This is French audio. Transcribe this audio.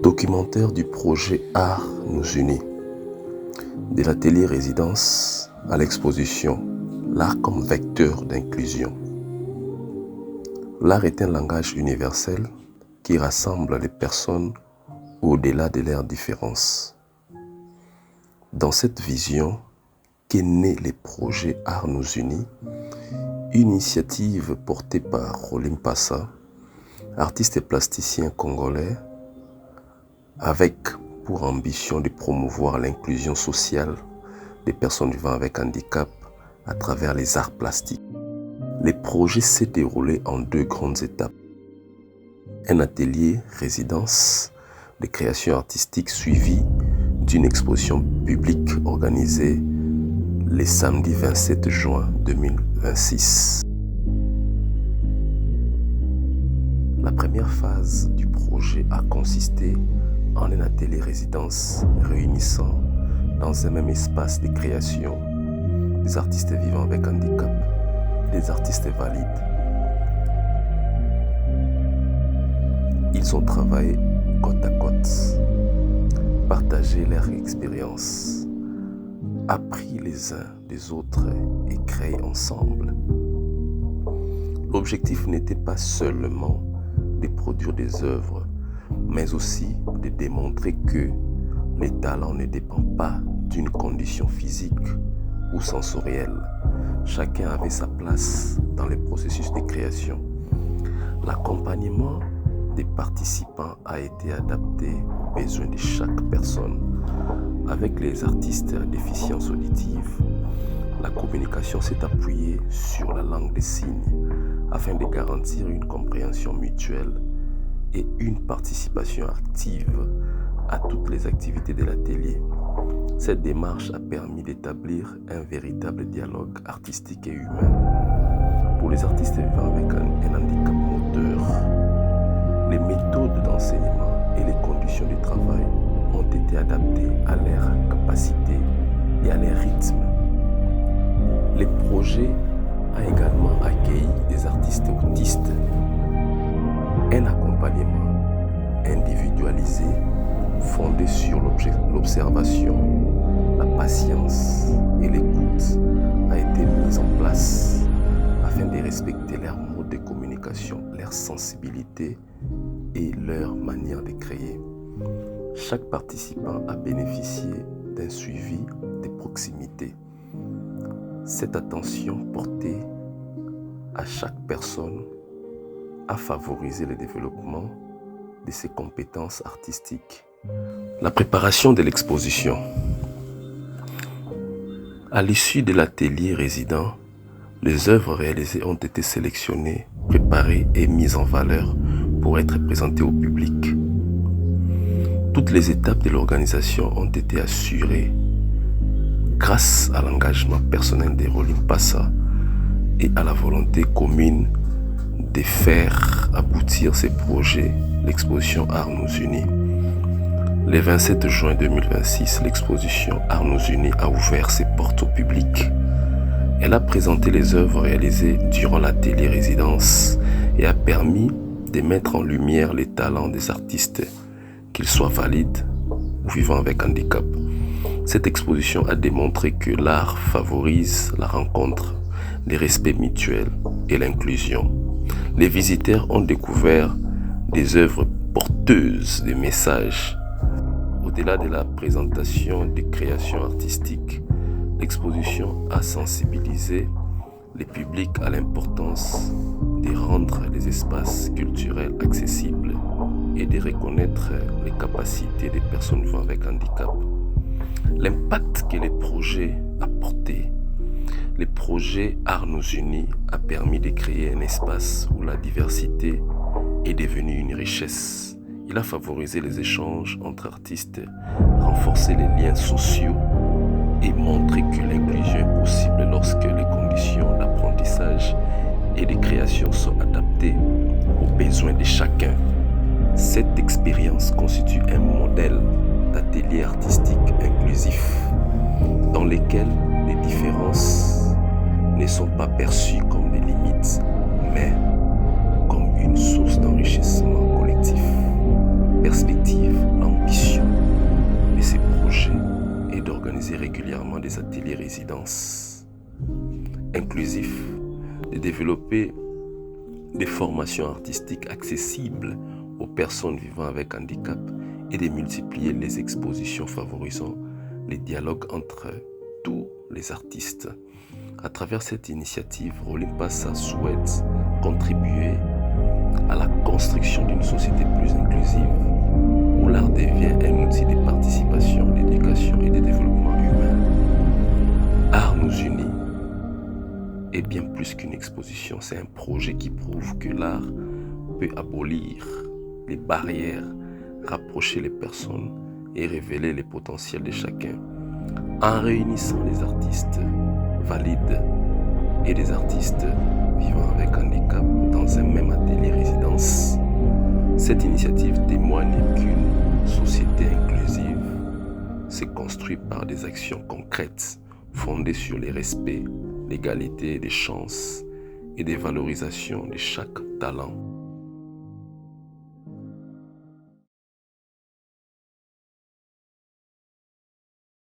Documentaire du projet Art nous unit. De l'atelier résidence à l'exposition, l'art comme vecteur d'inclusion. L'art est un langage universel qui rassemble les personnes au-delà de leurs différences. Dans cette vision qu'est né le projet Art nous unit, une initiative portée par Rolim Passa, artiste et plasticien congolais, avec pour ambition de promouvoir l'inclusion sociale des personnes vivant avec handicap à travers les arts plastiques. Le projet s'est déroulé en 2 grandes étapes. Un atelier résidence de création artistique suivi d'une exposition publique organisée le samedi 27 juin 2026. La première phase du projet a consisté en un atelier résidence réunissant dans un même espace de création des artistes vivant avec handicap et des artistes valides. Ils ont travaillé côte à côte, partagé leur expérience, appris les uns des autres et créé ensemble. L'objectif n'était pas seulement de produire des œuvres, mais aussi de démontrer que les talents ne dépendent pas d'une condition physique ou sensorielle. Chacun avait sa place dans le processus de création. L'accompagnement des participants a été adapté aux besoins de chaque personne. Avec les artistes à déficience auditive, la communication s'est appuyée sur la langue des signes afin de garantir une compréhension mutuelle et une participation active à toutes les activités de l'atelier. Cette démarche a permis d'établir un véritable dialogue artistique et humain. Pour les artistes vivant avec un handicap moteur, les méthodes d'enseignement et les conditions de travail ont été adaptées à leur capacité et à leur rythme. Le projet a également accueilli des artistes autistes. Un accompagnement individualisé fondé sur l'observation, la patience et l'écoute a été mis en place afin de respecter leur mode de communication, leur sensibilité et leur manière de créer. Chaque participant a bénéficié d'un suivi de proximité. Cette attention portée à chaque personne a favorisé le développement de ses compétences artistiques. La préparation de l'exposition. À l'issue de l'atelier résident, les œuvres réalisées ont été sélectionnées, préparées et mises en valeur pour être présentées au public. Toutes les étapes de l'organisation ont été assurées grâce à l'engagement personnel de Rolim Passa et à la volonté commune de faire aboutir ces projets. L'exposition Art nous unit. Le 27 juin 2026, l'exposition Art nous unit a ouvert ses portes au public. Elle a présenté les œuvres réalisées durant l'atelier résidence et a permis de mettre en lumière les talents des artistes, qu'ils soient valides ou vivant avec handicap. Cette exposition a démontré que l'art favorise la rencontre, le respect mutuel et l'inclusion. Les visiteurs ont découvert des œuvres porteuses de messages. Au-delà de la présentation des créations artistiques, l'exposition a sensibilisé le public à l'importance de rendre les espaces culturels accessibles et de reconnaître les capacités des personnes vivant avec handicap. L'impact que les projets a porté. Le projet Art nous unit a permis de créer un espace où la diversité est devenue une richesse. Il a favorisé les échanges entre artistes, renforcé les liens sociaux et montré que l'inclusion est possible lorsque les conditions d'apprentissage et de création sont adaptées aux besoins de chacun. Cette expérience constitue un modèle d'atelier artistique inclusif dans lequel les différences ne sont pas perçues comme des limites, mais comme une source d'enrichissement collectif. résidence. Inclusif, de développer des formations artistiques accessibles aux personnes vivant avec handicap et de multiplier les expositions favorisant les dialogues entre tous les artistes. À travers cette initiative, Rolimpasa souhaite contribuer à la construction d'une société plus inclusive où l'art devient un outil de participation, d'éducation et de développement humain. Art nous unit est bien plus qu'une exposition, c'est un projet qui prouve que l'art peut abolir les barrières, rapprocher les personnes et révéler les potentiels de chacun. En réunissant les artistes valides et les artistes vivant avec handicap dans un même atelier résidence, cette initiative témoigne qu'une société inclusive se construit par des actions concrètes fondées sur le respect, l'égalité des chances et des valorisations de chaque talent.